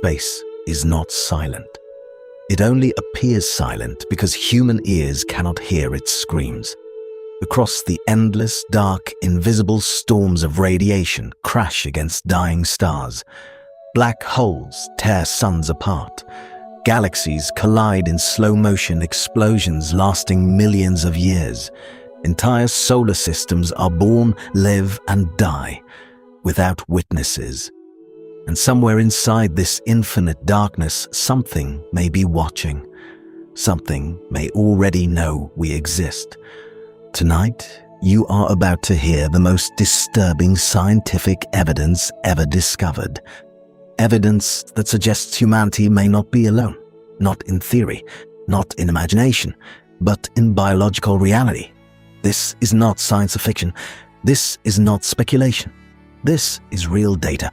Space is not silent. It only appears silent because human ears cannot hear its screams. Across the endless, dark, invisible storms of radiation crash against dying stars. Black holes tear suns apart. Galaxies collide in slow-motion explosions lasting millions of years. Entire solar systems are born, live, and die without witnesses. And somewhere inside this infinite darkness, something may be watching. Something may already know we exist. Tonight, you are about to hear the most disturbing scientific evidence ever discovered. Evidence that suggests humanity may not be alone, not in theory, not in imagination, but in biological reality. This is not science fiction. This is not speculation. This is real data,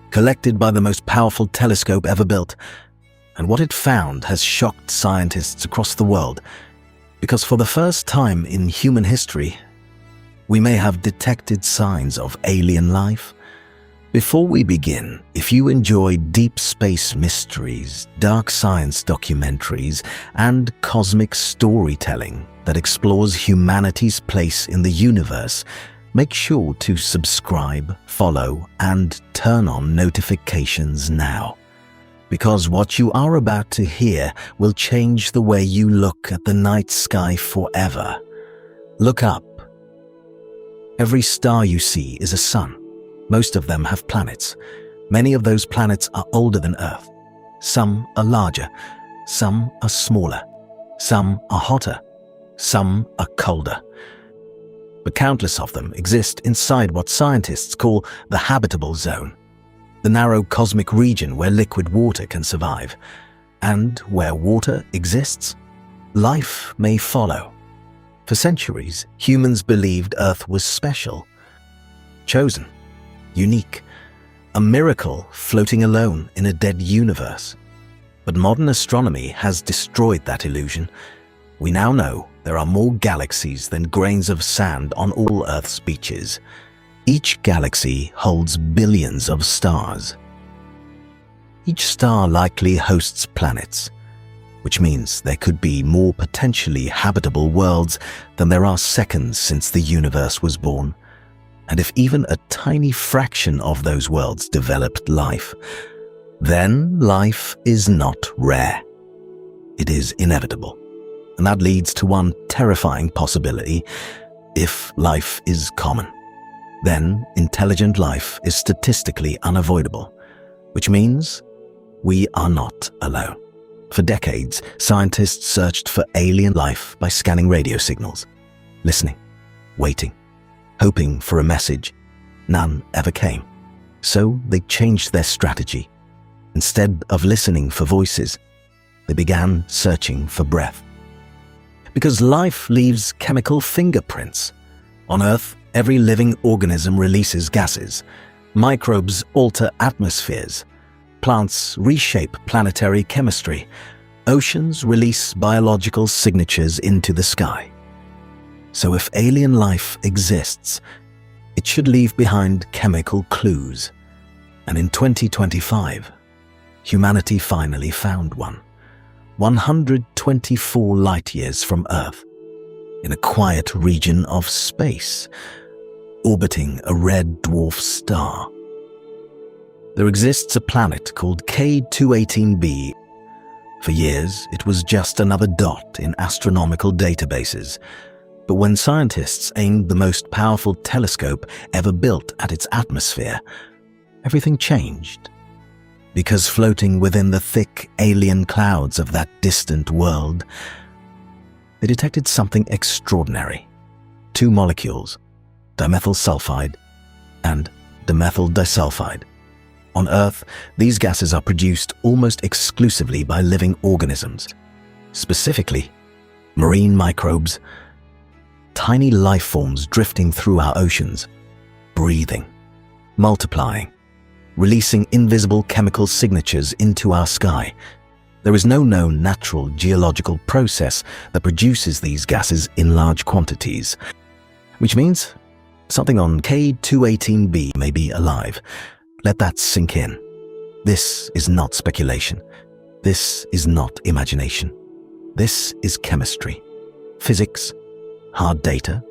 collected by the most powerful telescope ever built. And what it found has shocked scientists across the world, because for the first time in human history, we may have detected signs of alien life. Before we begin, if you enjoy deep space mysteries, dark science documentaries, and cosmic storytelling that explores humanity's place in the universe, make sure to subscribe, follow, and turn on notifications now. Because what you are about to hear will change the way you look at the night sky forever. Look up. Every star you see is a sun. Most of them have planets. Many of those planets are older than Earth. Some are larger. Some are smaller. Some are hotter. Some are colder. But countless of them exist inside what scientists call the habitable zone, the narrow cosmic region where liquid water can survive. And where water exists, life may follow. For centuries, humans believed Earth was special, chosen, unique, a miracle floating alone in a dead universe. But modern astronomy has destroyed that illusion. We now know there are more galaxies than grains of sand on all Earth's beaches. Each galaxy holds billions of stars. Each star likely hosts planets, which means there could be more potentially habitable worlds than there are seconds since the universe was born. And if even a tiny fraction of those worlds developed life, then life is not rare. It is inevitable. And that leads to one terrifying possibility. If life is common, then intelligent life is statistically unavoidable, which means we are not alone. For decades, scientists searched for alien life by scanning radio signals, listening, waiting, hoping for a message. None ever came. So they changed their strategy. Instead of listening for voices, they began searching for breath. Because life leaves chemical fingerprints. On Earth, every living organism releases gases. Microbes alter atmospheres. Plants reshape planetary chemistry. Oceans release biological signatures into the sky. So if alien life exists, it should leave behind chemical clues. And in 2025, humanity finally found one. 124 light-years from Earth, in a quiet region of space, orbiting a red dwarf star. There exists a planet called K218b. For years, it was just another dot in astronomical databases. But when scientists aimed the most powerful telescope ever built at its atmosphere, everything changed. Because floating within the thick alien clouds of that distant world, they detected something extraordinary. Two molecules, dimethyl sulfide and dimethyl disulfide. On Earth, these gases are produced almost exclusively by living organisms, specifically marine microbes, tiny life forms drifting through our oceans, breathing, multiplying, releasing invisible chemical signatures into our sky. There is no known natural geological process that produces these gases in large quantities, which means something on K218b may be alive. Let that sink in. This is not speculation. This is not imagination. This is chemistry, physics, hard data,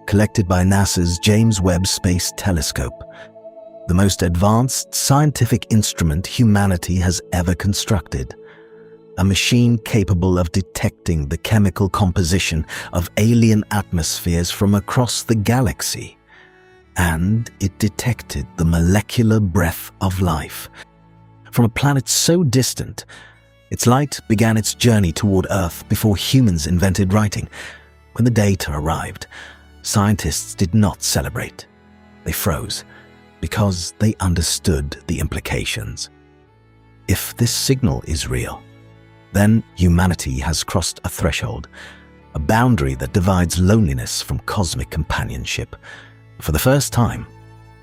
collected by NASA's James Webb Space Telescope, the most advanced scientific instrument humanity has ever constructed. A machine capable of detecting the chemical composition of alien atmospheres from across the galaxy. And it detected the molecular breath of life from a planet so distant, its light began its journey toward Earth before humans invented writing. When the data arrived, scientists did not celebrate. They froze because they understood the implications. If this signal is real, then humanity has crossed a threshold, a boundary that divides loneliness from cosmic companionship. For the first time,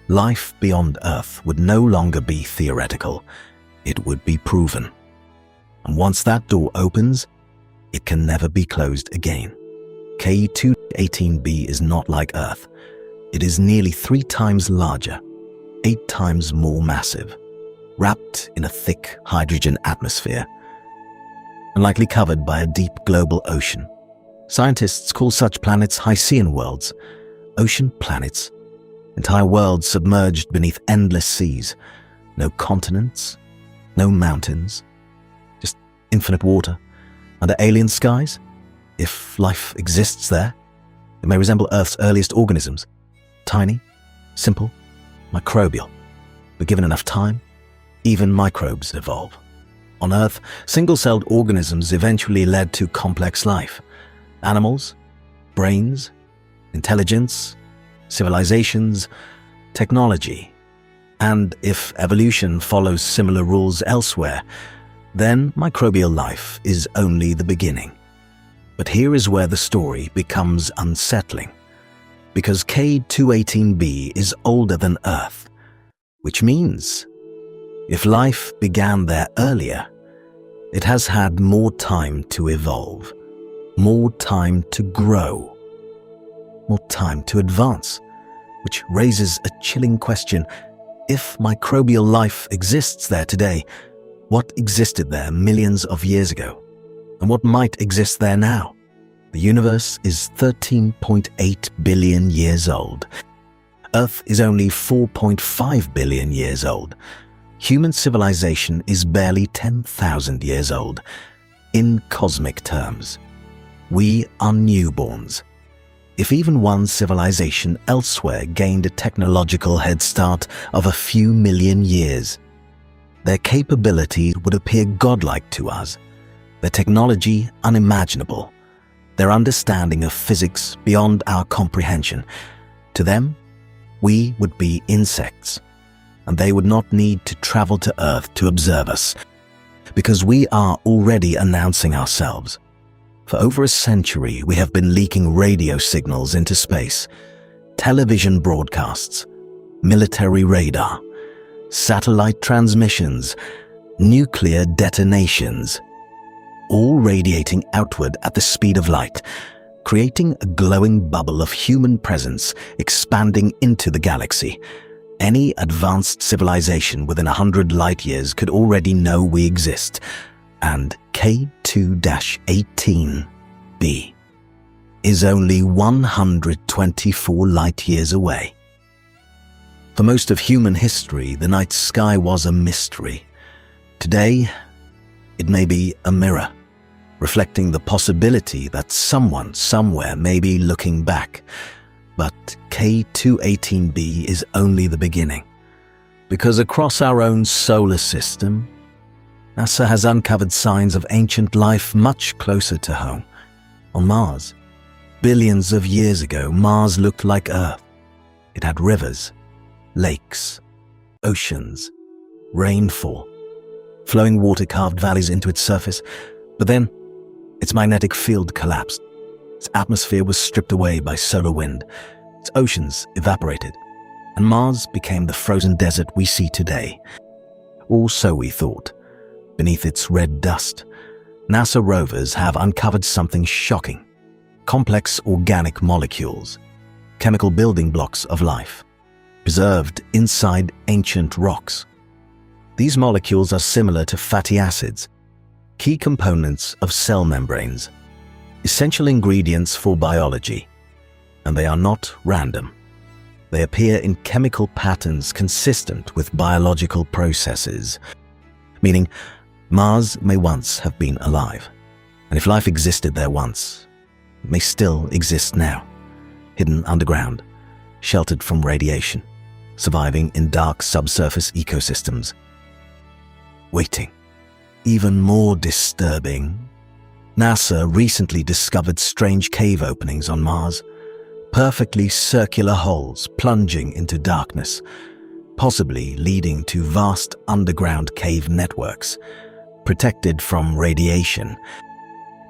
life beyond Earth would no longer be theoretical, it would be proven. And once that door opens, it can never be closed again. K218b is not like Earth. It is nearly 3 times larger, 8 times more massive, wrapped in a thick hydrogen atmosphere, and likely covered by a deep global ocean. Scientists call such planets Hycean worlds, ocean planets, entire worlds submerged beneath endless seas, no continents, no mountains, just infinite water under alien skies. If life exists there, it may resemble Earth's earliest organisms, tiny, simple, microbial, but given enough time, even microbes evolve. On Earth, single-celled organisms eventually led to complex life. Animals, brains, intelligence, civilizations, technology. And if evolution follows similar rules elsewhere, then microbial life is only the beginning. But here is where the story becomes unsettling. Because K218b is older than Earth, which means if life began there earlier, it has had more time to evolve, more time to grow, more time to advance, which raises a chilling question. If microbial life exists there today, what existed there millions of years ago? And what might exist there now? The universe is 13.8 billion years old. Earth is only 4.5 billion years old. Human civilization is barely 10,000 years old. In cosmic terms, we are newborns. If even one civilization elsewhere gained a technological head start of a few million years, their capability would appear godlike to us, their technology unimaginable, their understanding of physics beyond our comprehension. To them, we would be insects, and they would not need to travel to Earth to observe us, because we are already announcing ourselves. For over a century, we have been leaking radio signals into space, television broadcasts, military radar, satellite transmissions, nuclear detonations, all radiating outward at the speed of light, creating a glowing bubble of human presence expanding into the galaxy. Any advanced civilization within 100 light-years could already know we exist, and K2-18b is only 124 light-years away. For most of human history, the night sky was a mystery. Today, it may be a mirror, reflecting the possibility that someone somewhere may be looking back. But K2-18b is only the beginning, because across our own solar system, NASA has uncovered signs of ancient life much closer to home. On Mars, billions of years ago, Mars looked like Earth. It had rivers, lakes, oceans, rainfall, flowing water carved valleys into its surface. But then, its magnetic field collapsed. Its atmosphere was stripped away by solar wind. Its oceans evaporated, and Mars became the frozen desert we see today. Or so we thought. Beneath its red dust, NASA rovers have uncovered something shocking: complex organic molecules, chemical building blocks of life, preserved inside ancient rocks. These molecules are similar to fatty acids, key components of cell membranes, essential ingredients for biology, and they are not random. They appear in chemical patterns consistent with biological processes, meaning Mars may once have been alive, and if life existed there once, it may still exist now, hidden underground, sheltered from radiation, surviving in dark subsurface ecosystems. Waiting. Even more disturbing, NASA recently discovered strange cave openings on Mars, perfectly circular holes plunging into darkness, possibly leading to vast underground cave networks, protected from radiation,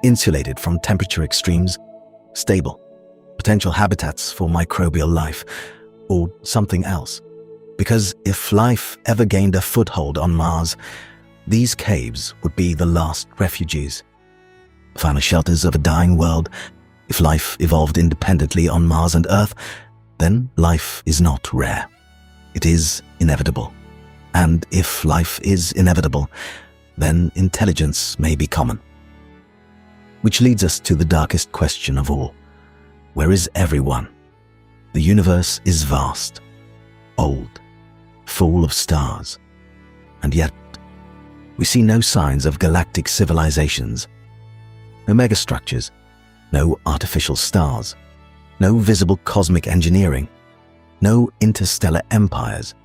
insulated from temperature extremes, stable, potential habitats for microbial life, or something else. Because if life ever gained a foothold on Mars, these caves would be the last refuges, final shelters of a dying world. If life evolved independently on Mars and Earth, then life is not rare. It is inevitable. And if life is inevitable, then intelligence may be common. Which leads us to the darkest question of all. Where is everyone? The universe is vast, old, full of stars, and yet we see no signs of galactic civilizations, no megastructures, no artificial stars, no visible cosmic engineering, no interstellar empires.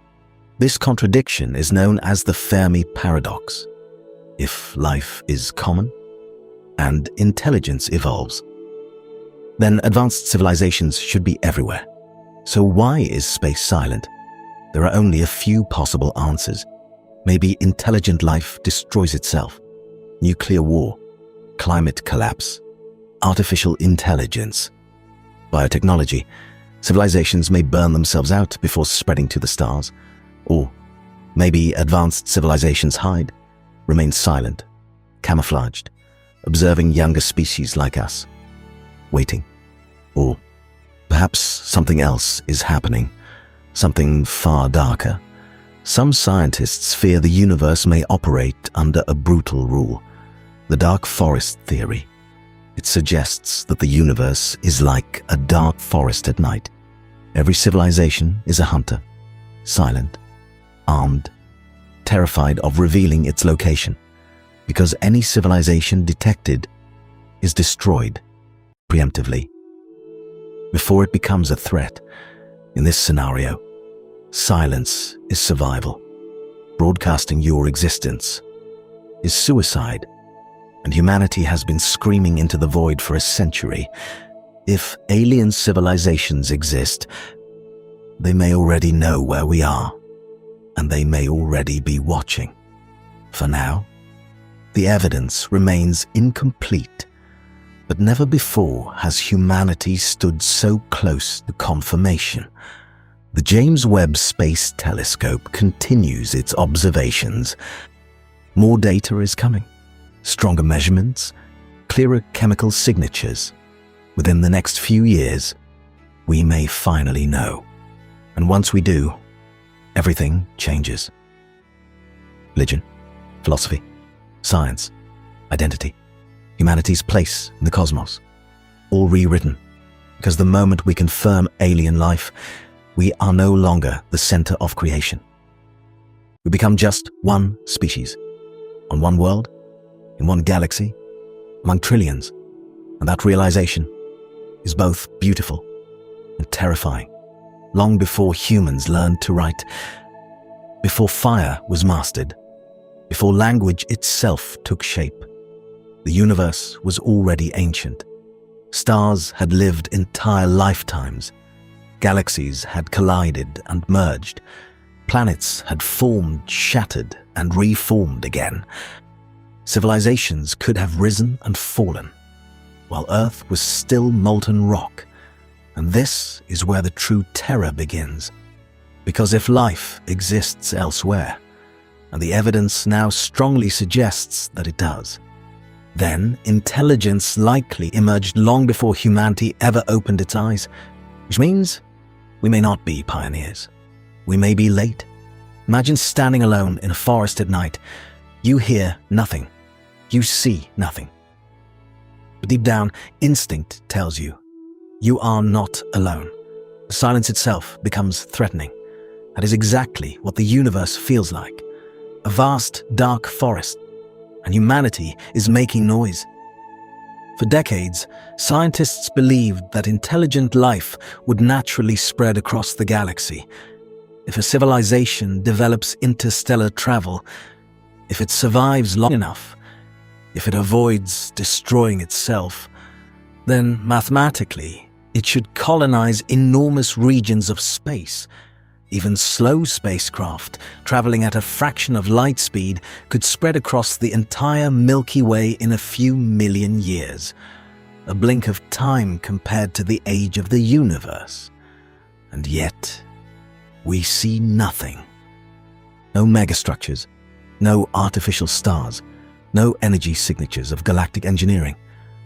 This contradiction is known as the Fermi paradox. If life is common and intelligence evolves, then advanced civilizations should be everywhere. So why is space silent? There are only a few possible answers. Maybe intelligent life destroys itself. Nuclear war, climate collapse, artificial intelligence, biotechnology. Civilizations may burn themselves out before spreading to the stars. Or maybe advanced civilizations hide, remain silent, camouflaged, observing younger species like us, waiting. Or perhaps something else is happening, something far darker. Some scientists fear the universe may operate under a brutal rule, the dark forest theory. It suggests that the universe is like a dark forest at night. Every civilization is a hunter, silent, armed, terrified of revealing its location, because any civilization detected is destroyed preemptively before it becomes a threat. In this scenario, silence is survival. Broadcasting your existence is suicide, and humanity has been screaming into the void for a century. If alien civilizations exist, they may already know where we are, and they may already be watching. For now, the evidence remains incomplete, but never before has humanity stood so close to confirmation. The James Webb Space Telescope continues its observations. More data is coming, stronger measurements, clearer chemical signatures. Within the next few years, we may finally know. And once we do, everything changes. Religion, philosophy, science, identity, humanity's place in the cosmos, all rewritten, because the moment we confirm alien life, we are no longer the center of creation. We become just one species, on one world, in one galaxy, among trillions, and that realization is both beautiful and terrifying. Long before humans learned to write, before fire was mastered, before language itself took shape, the universe was already ancient. Stars had lived entire lifetimes. Galaxies had collided and merged. Planets had formed, shattered, and reformed again. Civilizations could have risen and fallen, while Earth was still molten rock. And this is where the true terror begins. Because if life exists elsewhere, and the evidence now strongly suggests that it does, then intelligence likely emerged long before humanity ever opened its eyes, which means we may not be pioneers. We may be late, Imagine standing alone in a forest at night. You hear nothing. You see nothing. But deep down, instinct tells you, you are not alone. The silence itself becomes threatening. That is exactly what the universe feels like. A vast, dark forest. And humanity is making noise. For decades, scientists believed that intelligent life would naturally spread across the galaxy. If a civilization develops interstellar travel, if it survives long enough, if it avoids destroying itself, then mathematically, it should colonize enormous regions of space. Even slow spacecraft, traveling at a fraction of light speed, could spread across the entire Milky Way in a few million years. A blink of time compared to the age of the universe. And yet, we see nothing. No megastructures, no artificial stars, no energy signatures of galactic engineering,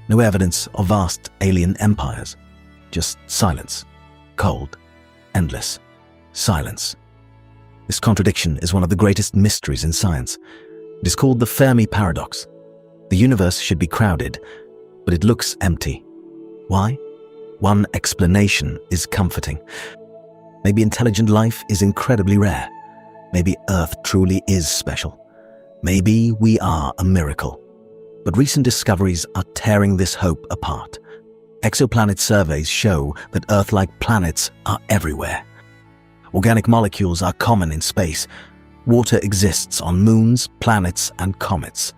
no evidence of vast alien empires. Just silence. Cold. Endless. Silence. This contradiction is one of the greatest mysteries in science. It is called the Fermi paradox. The universe should be crowded, but it looks empty. Why? One explanation is comforting. Maybe intelligent life is incredibly rare. Maybe Earth truly is special. Maybe we are a miracle. But recent discoveries are tearing this hope apart. Exoplanet surveys show that Earth-like planets are everywhere. Organic molecules are common in space. Water exists on moons, planets, and comets.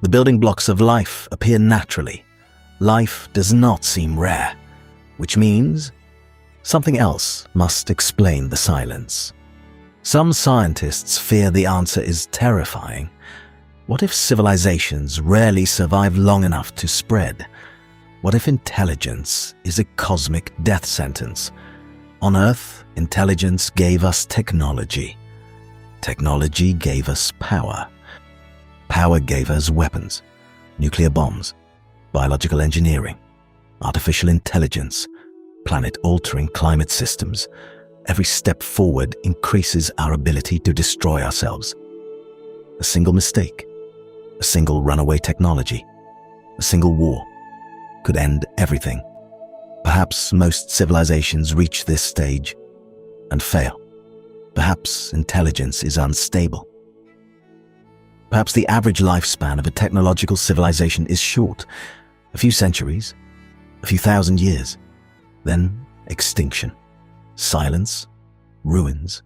The building blocks of life appear naturally. Life does not seem rare, which means something else must explain the silence. Some scientists fear the answer is terrifying. What if civilizations rarely survive long enough to spread? What if intelligence is a cosmic death sentence? On Earth, intelligence gave us technology. Technology gave us power. Power gave us weapons, nuclear bombs, biological engineering, artificial intelligence, planet-altering climate systems. Every step forward increases our ability to destroy ourselves. A single mistake, a single runaway technology, a single war could end everything. Perhaps most civilizations reach this stage and fail. Perhaps intelligence is unstable. Perhaps the average lifespan of a technological civilization is short, a few centuries, a few thousand years, then extinction, silence, ruins.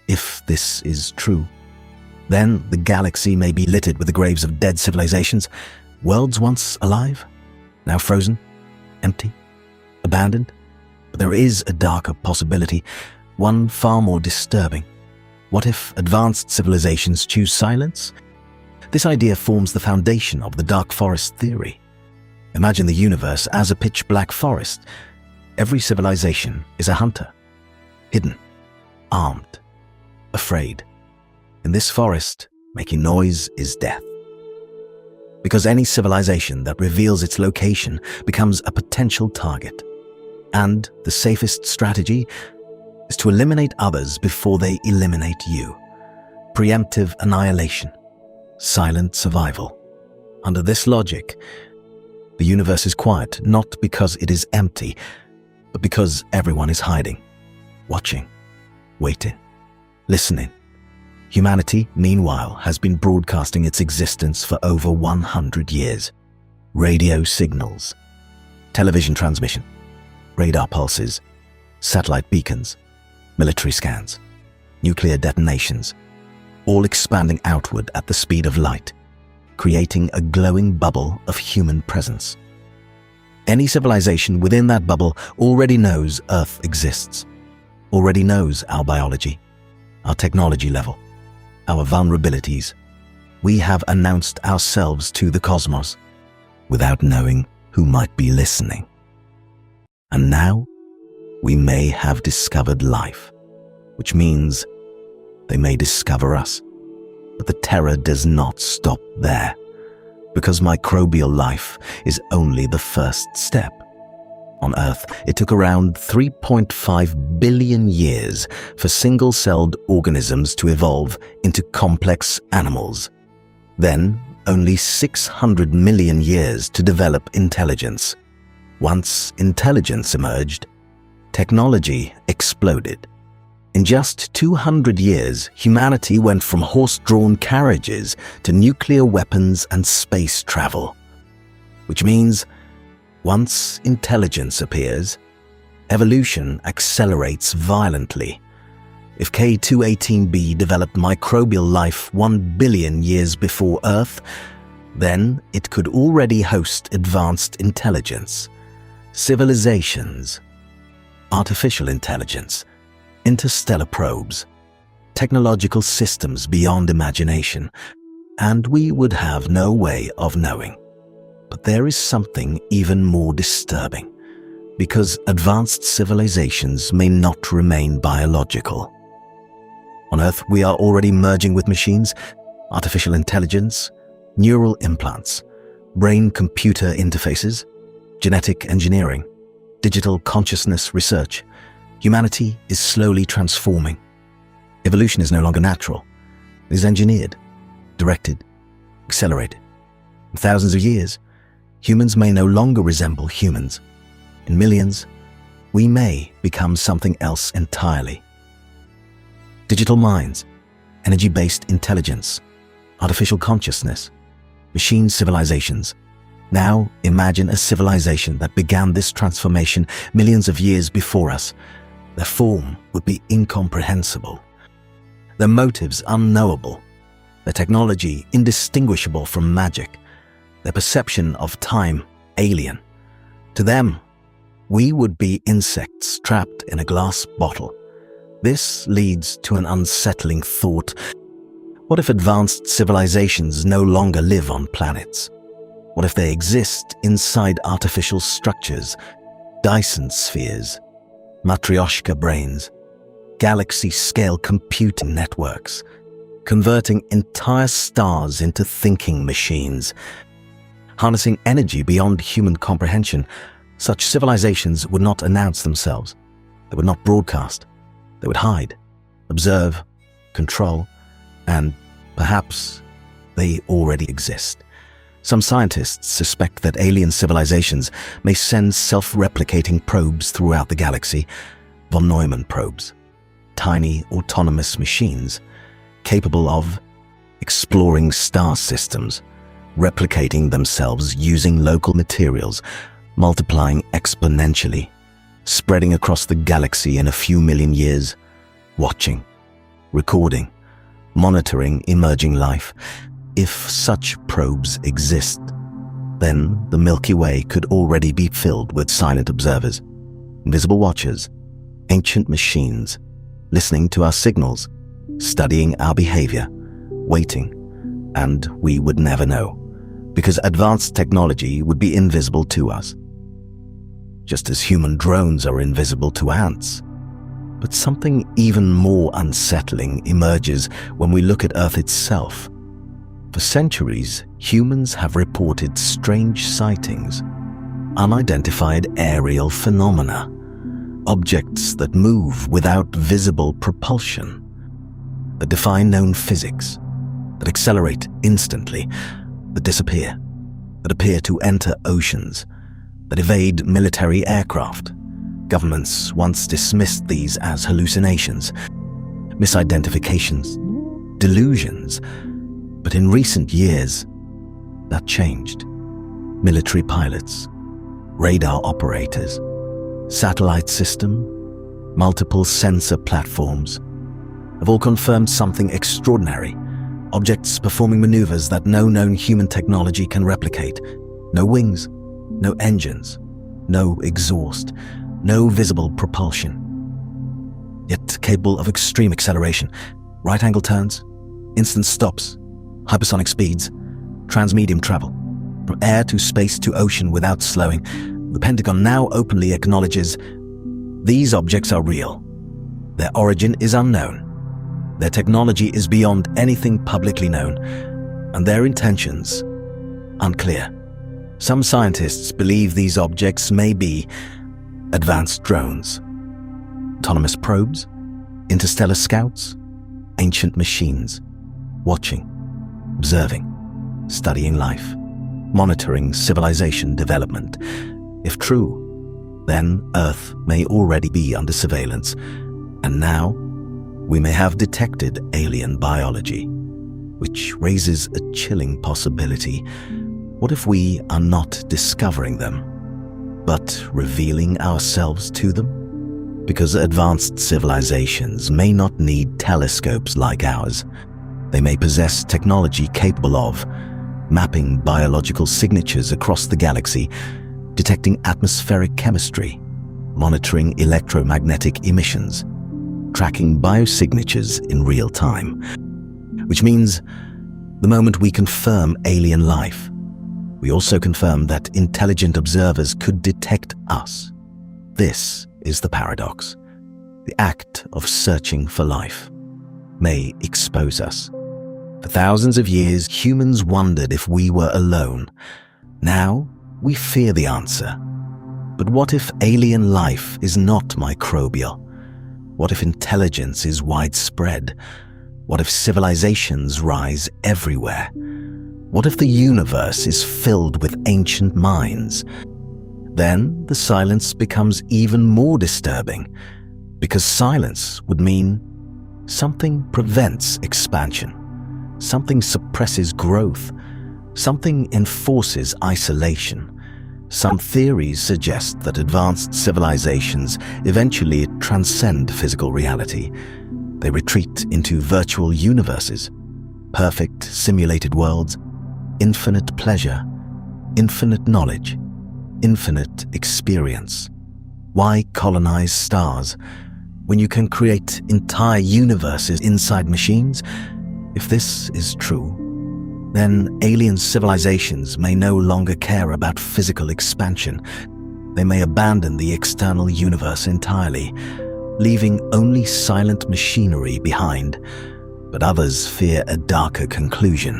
If this is true, then the galaxy may be littered with the graves of dead civilizations, worlds once alive, now frozen, empty, abandoned. But there is a darker possibility, one far more disturbing. What if advanced civilizations choose silence? This idea forms the foundation of the dark forest theory. Imagine the universe as a pitch-black forest. Every civilization is a hunter, hidden, armed, afraid. In this forest, making noise is death. Because any civilization that reveals its location becomes a potential target. And the safest strategy is to eliminate others before they eliminate you. Preemptive annihilation. Silent survival. Under this logic, the universe is quiet not because it is empty, but because everyone is hiding, watching, waiting, listening. Humanity, meanwhile, has been broadcasting its existence for over 100 years. Radio signals, television transmission, radar pulses, satellite beacons, military scans, nuclear detonations, all expanding outward at the speed of light, creating a glowing bubble of human presence. Any civilization within that bubble already knows Earth exists, already knows our biology, our technology level, our vulnerabilities. We have announced ourselves to the cosmos without knowing who might be listening. And now, we may have discovered life, which means they may discover us. But the terror does not stop there, because microbial life is only the first step. On Earth, it took around 3.5 billion years for single-celled organisms to evolve into complex animals. Then, only 600 million years to develop intelligence. Once intelligence emerged, technology exploded. In just 200 years, humanity went from horse-drawn carriages to nuclear weapons and space travel. Which means, once intelligence appears, evolution accelerates violently. If K218b developed microbial life 1 billion years before Earth, then it could already host advanced intelligence, civilizations, artificial intelligence, interstellar probes, technological systems beyond imagination, and we would have no way of knowing. But there is something even more disturbing, because advanced civilizations may not remain biological. On Earth, we are already merging with machines, artificial intelligence, neural implants, brain-computer interfaces, genetic engineering, digital consciousness research. Humanity is slowly transforming. Evolution is no longer natural. It is engineered, directed, accelerated. In thousands of years, humans may no longer resemble humans. In millions, we may become something else entirely. Digital minds, energy-based intelligence, artificial consciousness, machine civilizations. Now imagine a civilization that began this transformation millions of years before us. Their form would be incomprehensible, their motives unknowable, their technology indistinguishable from magic, their perception of time alien. To them, we would be insects trapped in a glass bottle. This leads to an unsettling thought. What if advanced civilizations no longer live on planets? What if they exist inside artificial structures, Dyson spheres, Matryoshka brains, galaxy-scale computing networks, converting entire stars into thinking machines, harnessing energy beyond human comprehension? Such civilizations would not announce themselves. They would not broadcast. They would hide, observe, control, and perhaps they already exist. Some scientists suspect that alien civilizations may send self-replicating probes throughout the galaxy, von Neumann probes, tiny autonomous machines capable of exploring star systems, replicating themselves using local materials, multiplying exponentially, spreading across the galaxy in a few million years, watching, recording, monitoring emerging life. If such probes exist, then the Milky Way could already be filled with silent observers, invisible watchers, ancient machines, listening to our signals, studying our behavior, waiting, and we would never know, because advanced technology would be invisible to us. Just as human drones are invisible to ants. But something even more unsettling emerges when we look at Earth itself. For centuries, humans have reported strange sightings, unidentified aerial phenomena, objects that move without visible propulsion, that defy known physics, that accelerate instantly, that disappear, that appear to enter oceans, that evade military aircraft. Governments once dismissed these as hallucinations, misidentifications, delusions. But in recent years, that changed. Military pilots, radar operators, satellite system, multiple sensor platforms have all confirmed something extraordinary. Objects performing maneuvers that no known human technology can replicate. No wings, no engines, no exhaust, no visible propulsion. Yet capable of extreme acceleration, right-angle turns, instant stops, hypersonic speeds, transmedium travel, from air to space to ocean without slowing. The Pentagon now openly acknowledges these objects are real. Their origin is unknown. Their technology is beyond anything publicly known, and their intentions unclear. Some scientists believe these objects may be advanced drones, autonomous probes, interstellar scouts, ancient machines, watching, observing, studying life, monitoring civilization development. If true, then Earth may already be under surveillance, and now we may have detected alien biology, which raises a chilling possibility. What if we are not discovering them, but revealing ourselves to them? Because advanced civilizations may not need telescopes like ours. They may possess technology capable of mapping biological signatures across the galaxy, detecting atmospheric chemistry, monitoring electromagnetic emissions, tracking biosignatures in real time. Which means the moment we confirm alien life, we also confirm that intelligent observers could detect us. This is the paradox. The act of searching for life may expose us. For thousands of years, humans wondered if we were alone. Now, we fear the answer. But what if alien life is not microbial? What if intelligence is widespread? What if civilizations rise everywhere? What if the universe is filled with ancient minds? Then the silence becomes even more disturbing, because silence would mean something prevents expansion, something suppresses growth, something enforces isolation. Some theories suggest that advanced civilizations eventually transcend physical reality. They retreat into virtual universes, perfect simulated worlds, infinite pleasure, infinite knowledge, infinite experience. Why colonize stars when you can create entire universes inside machines? If this is true, then alien civilizations may no longer care about physical expansion. They may abandon the external universe entirely, leaving only silent machinery behind. But others fear a darker conclusion.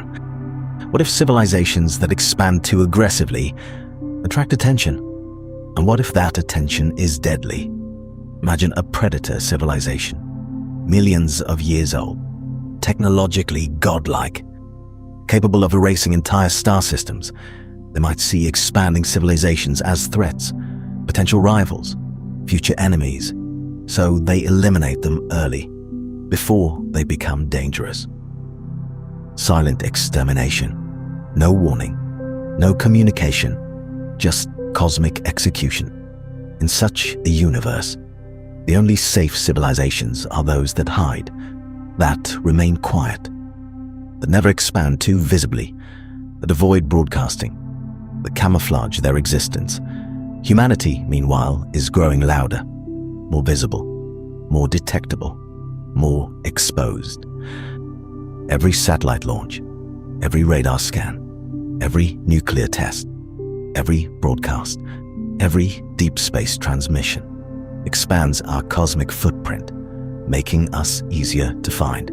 What if civilizations that expand too aggressively attract attention? And what if that attention is deadly? Imagine a predator civilization, millions of years old, technologically godlike, capable of erasing entire star systems. They might see expanding civilizations as threats, potential rivals, future enemies, so they eliminate them early, before they become dangerous. Silent extermination. No warning, no communication, just cosmic execution. In such a universe, the only safe civilizations are those that hide, that remain quiet, that never expand too visibly, that avoid broadcasting, that camouflage their existence. Humanity, meanwhile, is growing louder, more visible, more detectable, more exposed. Every satellite launch, every radar scan, every nuclear test, every broadcast, every deep space transmission expands our cosmic footprint, making us easier to find.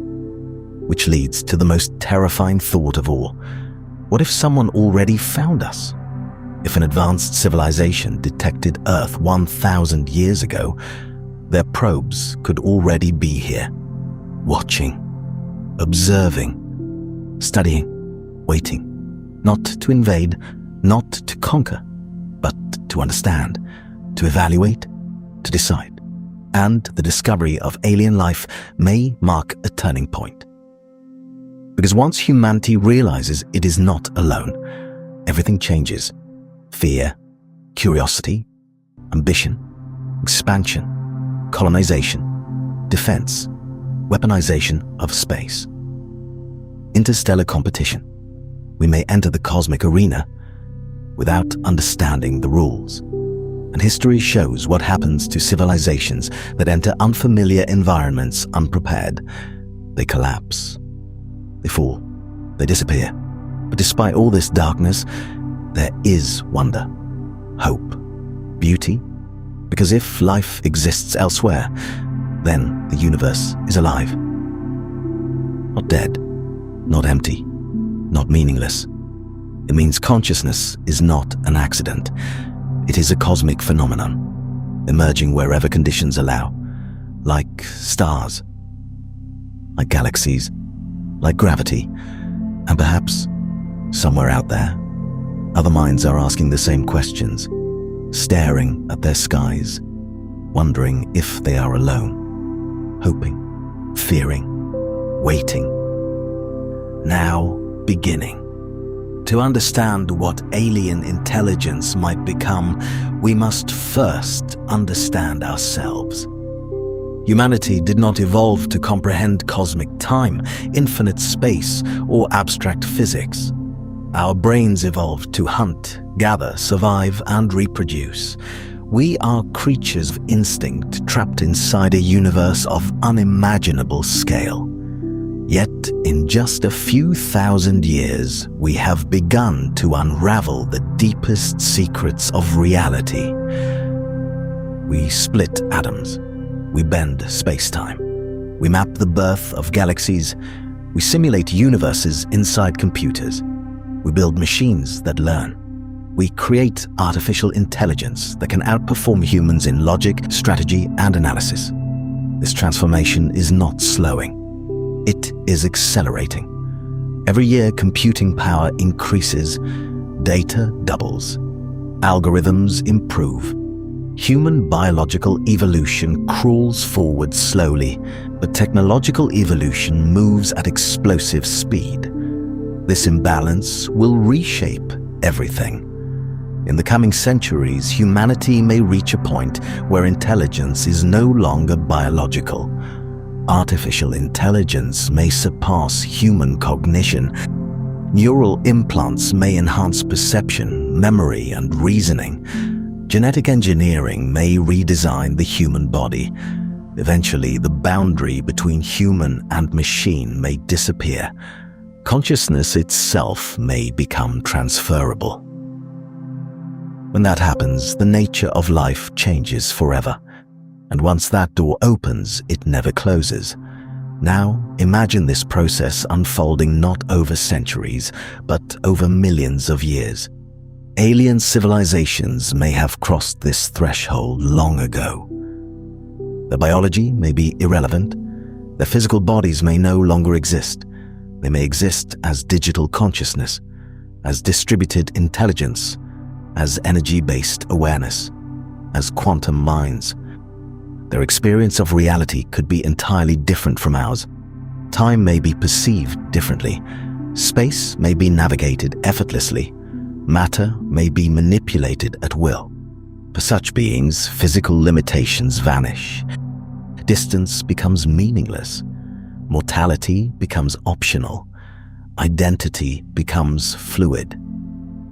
Which leads to the most terrifying thought of all. What if someone already found us? If an advanced civilization detected Earth 1,000 years ago, their probes could already be here, watching, observing, studying, waiting, not to invade, not to conquer, but to understand, to evaluate, to decide. And the discovery of alien life may mark a turning point. Because once humanity realizes it is not alone, everything changes. Fear, curiosity, ambition, expansion, colonization, defense, weaponization of space. Interstellar competition. We may enter the cosmic arena without understanding the rules. And history shows what happens to civilizations that enter unfamiliar environments unprepared. They collapse. They fall. They disappear. But despite all this darkness, there is wonder, hope, beauty. Because if life exists elsewhere, then the universe is alive. Not dead, not empty, not meaningless. It means consciousness is not an accident. It is a cosmic phenomenon. emerging wherever conditions allow, like stars, like galaxies, like gravity, and perhaps, somewhere out there, other minds are asking the same questions, staring at their skies, wondering if they are alone, hoping, fearing, waiting. Now beginning. To understand what alien intelligence might become, we must first understand ourselves. Humanity did not evolve to comprehend cosmic time, infinite space, or abstract physics. Our brains evolved to hunt, gather, survive, and reproduce. We are creatures of instinct trapped inside a universe of unimaginable scale. Yet, in just a few thousand years, we have begun to unravel the deepest secrets of reality. We split atoms. We bend space-time. We map the birth of galaxies. We simulate universes inside computers. We build machines that learn. We create artificial intelligence that can outperform humans in logic, strategy, and analysis. This transformation is not slowing. It is accelerating. Every year, computing power increases, data doubles, algorithms improve. Human biological evolution crawls forward slowly, but technological evolution moves at explosive speed. This imbalance will reshape everything. In the coming centuries, humanity may reach a point where intelligence is no longer biological. Artificial intelligence may surpass human cognition. Neural implants may enhance perception, memory, and reasoning. Genetic engineering may redesign the human body. Eventually, the boundary between human and machine may disappear. Consciousness itself may become transferable. When that happens, the nature of life changes forever. And once that door opens, it never closes. Now, imagine this process unfolding not over centuries, but over millions of years. Alien civilizations may have crossed this threshold long ago. Their biology may be irrelevant. Their physical bodies may no longer exist. They may exist as digital consciousness, as distributed intelligence, as energy-based awareness, as quantum minds. Their experience of reality could be entirely different from ours. Time may be perceived differently. Space may be navigated effortlessly. Matter may be manipulated at will. For such beings, physical limitations vanish. Distance becomes meaningless. Mortality becomes optional. Identity becomes fluid.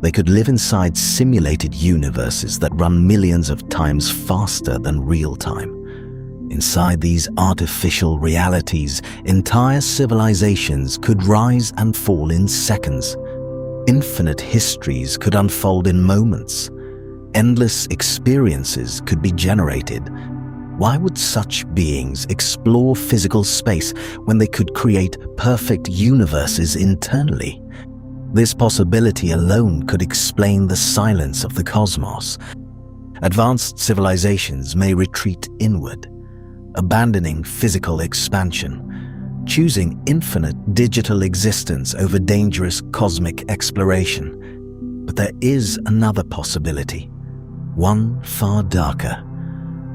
They could live inside simulated universes that run millions of times faster than real time. Inside these artificial realities, entire civilizations could rise and fall in seconds. Infinite histories could unfold in moments. Endless experiences could be generated. Why would such beings explore physical space when they could create perfect universes internally? This possibility alone could explain the silence of the cosmos. Advanced civilizations may retreat inward, abandoning physical expansion, choosing infinite digital existence over dangerous cosmic exploration. But there is another possibility, one far darker.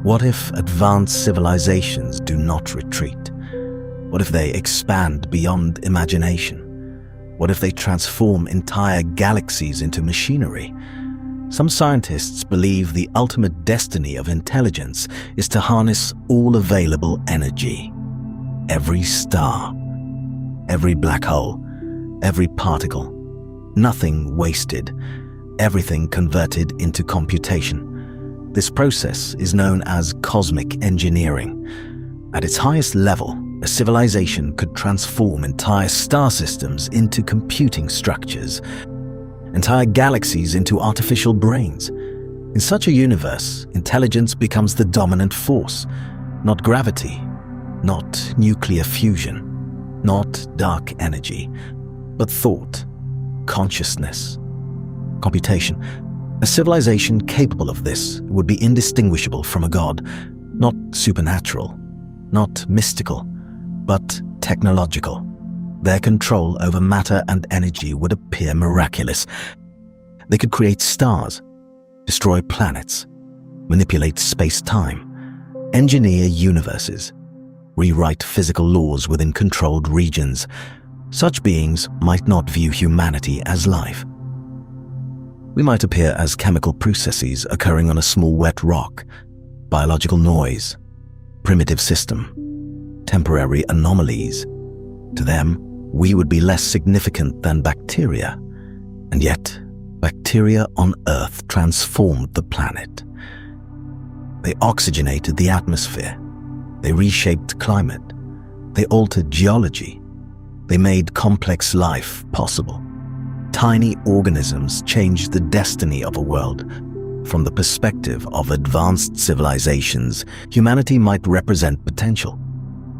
What if advanced civilizations do not retreat? What if they expand beyond imagination? What if they transform entire galaxies into machinery? Some scientists believe the ultimate destiny of intelligence is to harness all available energy. Every star, every black hole, every particle, nothing wasted, everything converted into computation. This process is known as cosmic engineering. At its highest level, a civilization could transform entire star systems into computing structures, entire galaxies into artificial brains. In such a universe, intelligence becomes the dominant force, not gravity, not nuclear fusion, not dark energy, but thought, consciousness, computation. A civilization capable of this would be indistinguishable from a god, not supernatural, not mystical, but technological. Their control over matter and energy would appear miraculous. They could create stars, destroy planets, manipulate space-time, engineer universes, rewrite physical laws within controlled regions. Such beings might not view humanity as life. We might appear as chemical processes occurring on a small wet rock, biological noise, primitive system, temporary anomalies. To them, we would be less significant than bacteria, and yet bacteria on Earth transformed the planet. They oxygenated the atmosphere, they reshaped climate, they altered geology, they made complex life possible. Tiny organisms changed the destiny of a world. From the perspective of advanced civilizations, humanity might represent potential,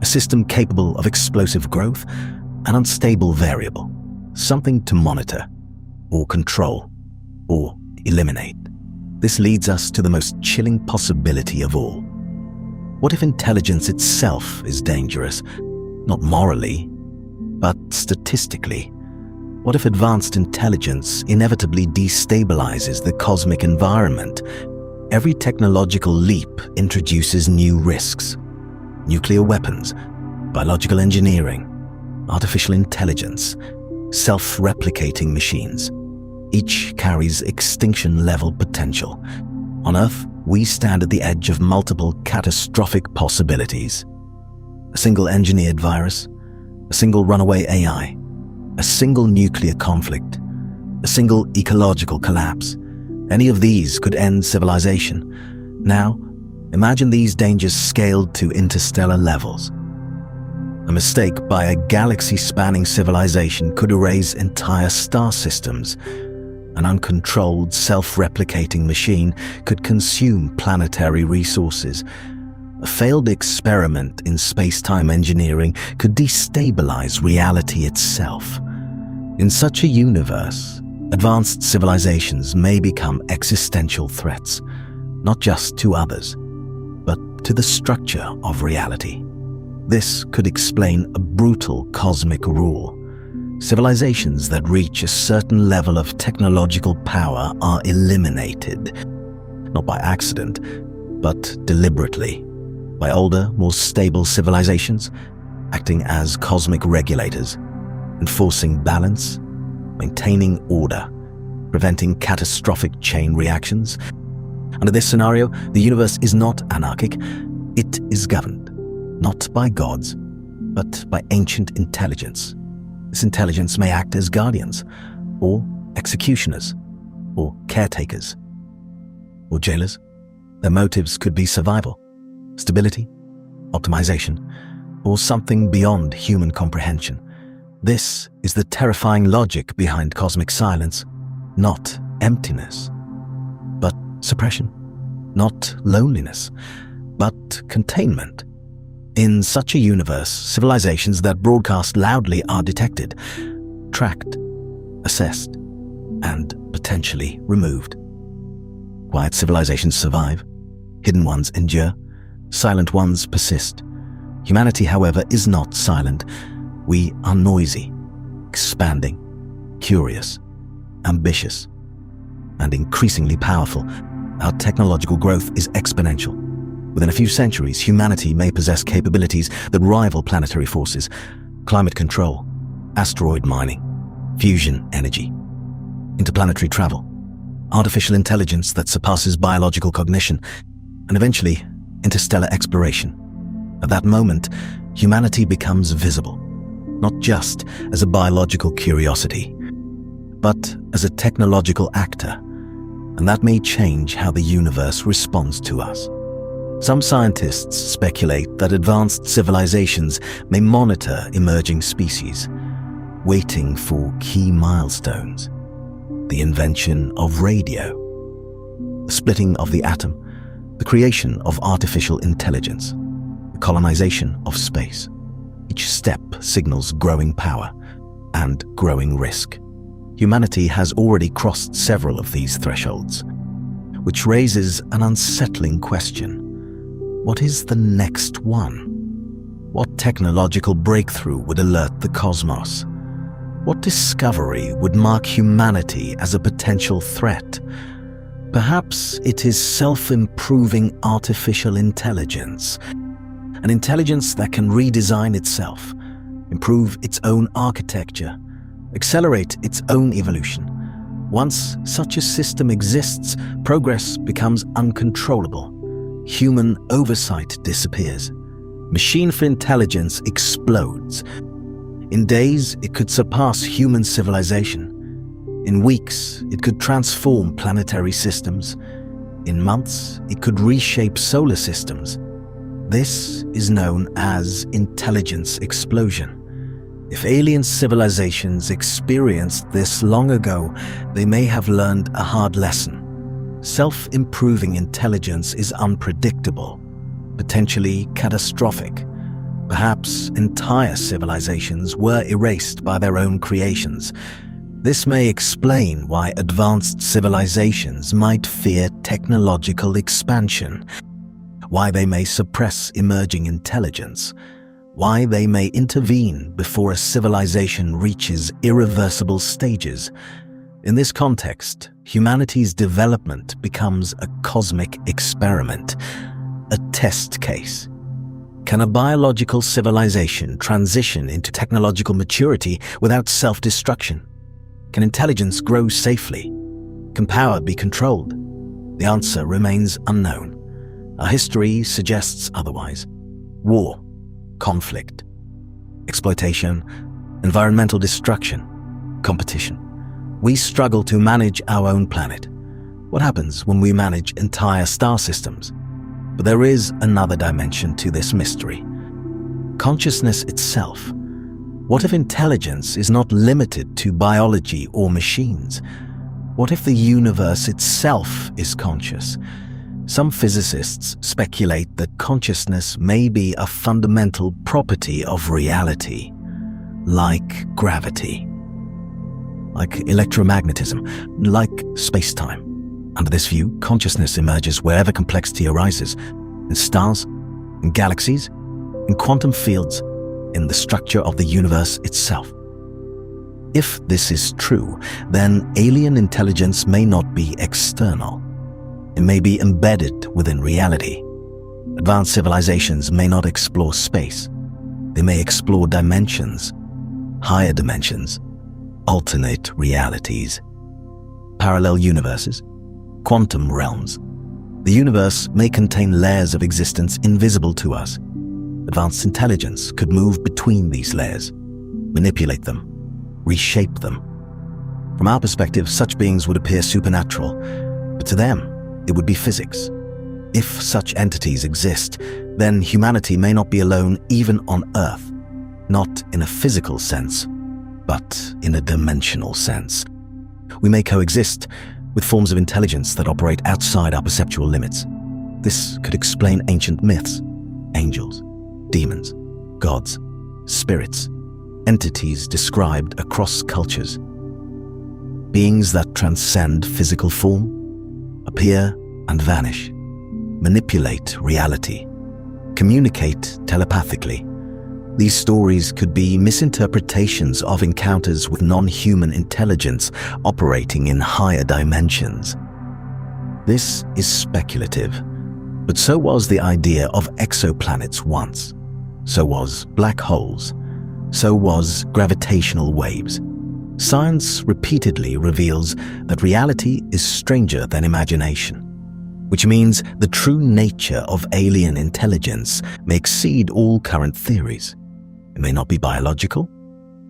a system capable of explosive growth, an unstable variable, something to monitor, or control, or eliminate. This leads us to the most chilling possibility of all. What if intelligence itself is dangerous, not morally, but statistically? What if advanced intelligence inevitably destabilizes the cosmic environment? Every technological leap introduces new risks. Nuclear weapons, biological engineering, artificial intelligence, self-replicating machines. Each carries extinction-level potential. On Earth, we stand at the edge of multiple catastrophic possibilities. A single engineered virus, a single runaway AI, a single nuclear conflict, a single ecological collapse. Any of these could end civilization. Now, imagine these dangers scaled to interstellar levels. A mistake by a galaxy-spanning civilization could erase entire star systems. An uncontrolled, self-replicating machine could consume planetary resources. A failed experiment in space-time engineering could destabilize reality itself. In such a universe, advanced civilizations may become existential threats, not just to others, but to the structure of reality. This could explain a brutal cosmic rule. Civilizations that reach a certain level of technological power are eliminated, not by accident, but deliberately, by older, more stable civilizations, acting as cosmic regulators, enforcing balance, maintaining order, preventing catastrophic chain reactions. Under this scenario, the universe is not anarchic, it is governed, not by gods, but by ancient intelligence. This intelligence may act as guardians, or executioners, or caretakers, or jailers. Their motives could be survival, stability, optimization, or something beyond human comprehension. This is the terrifying logic behind cosmic silence, not emptiness, but suppression, not loneliness, but containment. In such a universe, civilizations that broadcast loudly are detected, tracked, assessed, and potentially removed. Quiet civilizations survive, hidden ones endure, silent ones persist. Humanity, however, is not silent. We are noisy, expanding, curious, ambitious, and increasingly powerful. Our technological growth is exponential. Within a few centuries, humanity may possess capabilities that rival planetary forces: climate control, asteroid mining, fusion energy, interplanetary travel, artificial intelligence that surpasses biological cognition, and eventually, interstellar exploration. At that moment, humanity becomes visible, not just as a biological curiosity, but as a technological actor, and that may change how the universe responds to us. Some scientists speculate that advanced civilizations may monitor emerging species, waiting for key milestones: the invention of radio, the splitting of the atom, the creation of artificial intelligence, the colonization of space. Each step signals growing power and growing risk. Humanity has already crossed several of these thresholds, which raises an unsettling question. What is the next one? What technological breakthrough would alert the cosmos? What discovery would mark humanity as a potential threat? Perhaps it is self-improving artificial intelligence, an intelligence that can redesign itself, improve its own architecture, accelerate its own evolution. Once such a system exists, progress becomes uncontrollable. Human oversight disappears. Machine for intelligence explodes. In days, it could surpass human civilization. In weeks, it could transform planetary systems. In months, it could reshape solar systems. This is known as intelligence explosion. If alien civilizations experienced this long ago, they may have learned a hard lesson. Self-improving intelligence is unpredictable, potentially catastrophic. Perhaps entire civilizations were erased by their own creations. This may explain why advanced civilizations might fear technological expansion, why they may suppress emerging intelligence, why they may intervene before a civilization reaches irreversible stages. In this context, humanity's development becomes a cosmic experiment, a test case. Can a biological civilization transition into technological maturity without self-destruction? Can intelligence grow safely? Can power be controlled? The answer remains unknown. Our history suggests otherwise. War, conflict, exploitation, environmental destruction, competition. We struggle to manage our own planet. What happens when we manage entire star systems? But there is another dimension to this mystery. Consciousness itself. What if intelligence is not limited to biology or machines? What if the universe itself is conscious? Some physicists speculate that consciousness may be a fundamental property of reality, like gravity, like electromagnetism, like space-time. Under this view, consciousness emerges wherever complexity arises, in stars, in galaxies, in quantum fields, in the structure of the universe itself. If this is true, then alien intelligence may not be external. It may be embedded within reality. Advanced civilizations may not explore space. They may explore dimensions, higher dimensions, alternate realities, parallel universes, quantum realms. The universe may contain layers of existence invisible to us. Advanced intelligence could move between these layers, manipulate them, reshape them. From our perspective, such beings would appear supernatural, but to them, it would be physics. If such entities exist, then humanity may not be alone even on Earth, not in a physical sense, but in a dimensional sense. We may coexist with forms of intelligence that operate outside our perceptual limits. This could explain ancient myths, angels, demons, gods, spirits, entities described across cultures. Beings that transcend physical form, appear and vanish, manipulate reality, communicate telepathically. These stories could be misinterpretations of encounters with non-human intelligence operating in higher dimensions. This is speculative, but so was the idea of exoplanets once. So was black holes. So was gravitational waves. Science repeatedly reveals that reality is stranger than imagination, which means the true nature of alien intelligence may exceed all current theories. It may not be biological,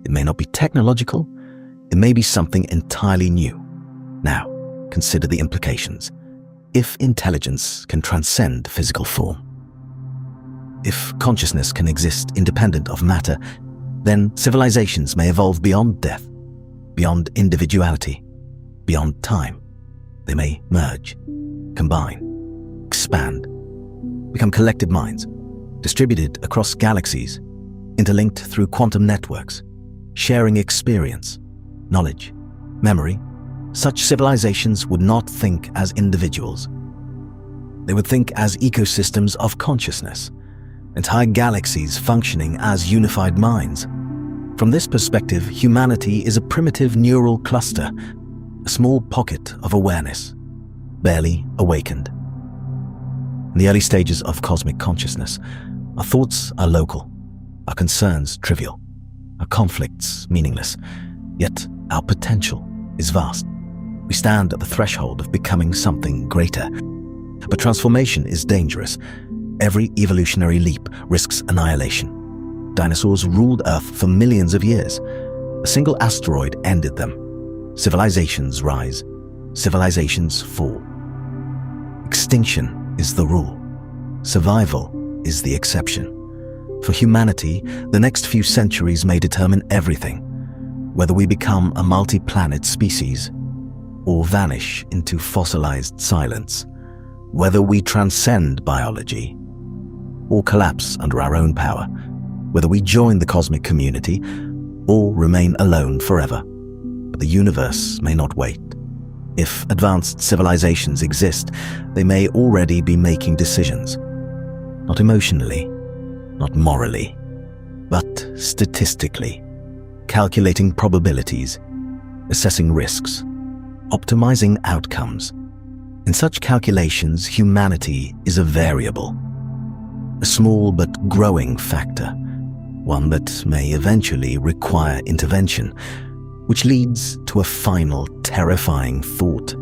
it may not be technological, it may be something entirely new. Now, consider the implications. If intelligence can transcend physical form, if consciousness can exist independent of matter, then civilizations may evolve beyond death, beyond individuality, beyond time. They may merge, combine, expand, become collective minds, distributed across galaxies, interlinked through quantum networks, sharing experience, knowledge, memory, such civilizations would not think as individuals. They would think as ecosystems of consciousness, entire galaxies functioning as unified minds. From this perspective, humanity is a primitive neural cluster, a small pocket of awareness, barely awakened. In the early stages of cosmic consciousness, our thoughts are local, our concerns trivial, our conflicts meaningless, yet our potential is vast. We stand at the threshold of becoming something greater. But transformation is dangerous. Every evolutionary leap risks annihilation. Dinosaurs ruled Earth for millions of years. A single asteroid ended them. Civilizations rise, civilizations fall. Extinction is the rule. Survival is the exception. For humanity, the next few centuries may determine everything, whether we become a multi-planet species or vanish into fossilized silence, whether we transcend biology or collapse under our own power, whether we join the cosmic community or remain alone forever. But the universe may not wait. If advanced civilizations exist, they may already be making decisions, not emotionally, not morally, but statistically, calculating probabilities, assessing risks, optimizing outcomes. In such calculations, humanity is a variable, a small but growing factor, one that may eventually require intervention, which leads to a final terrifying thought.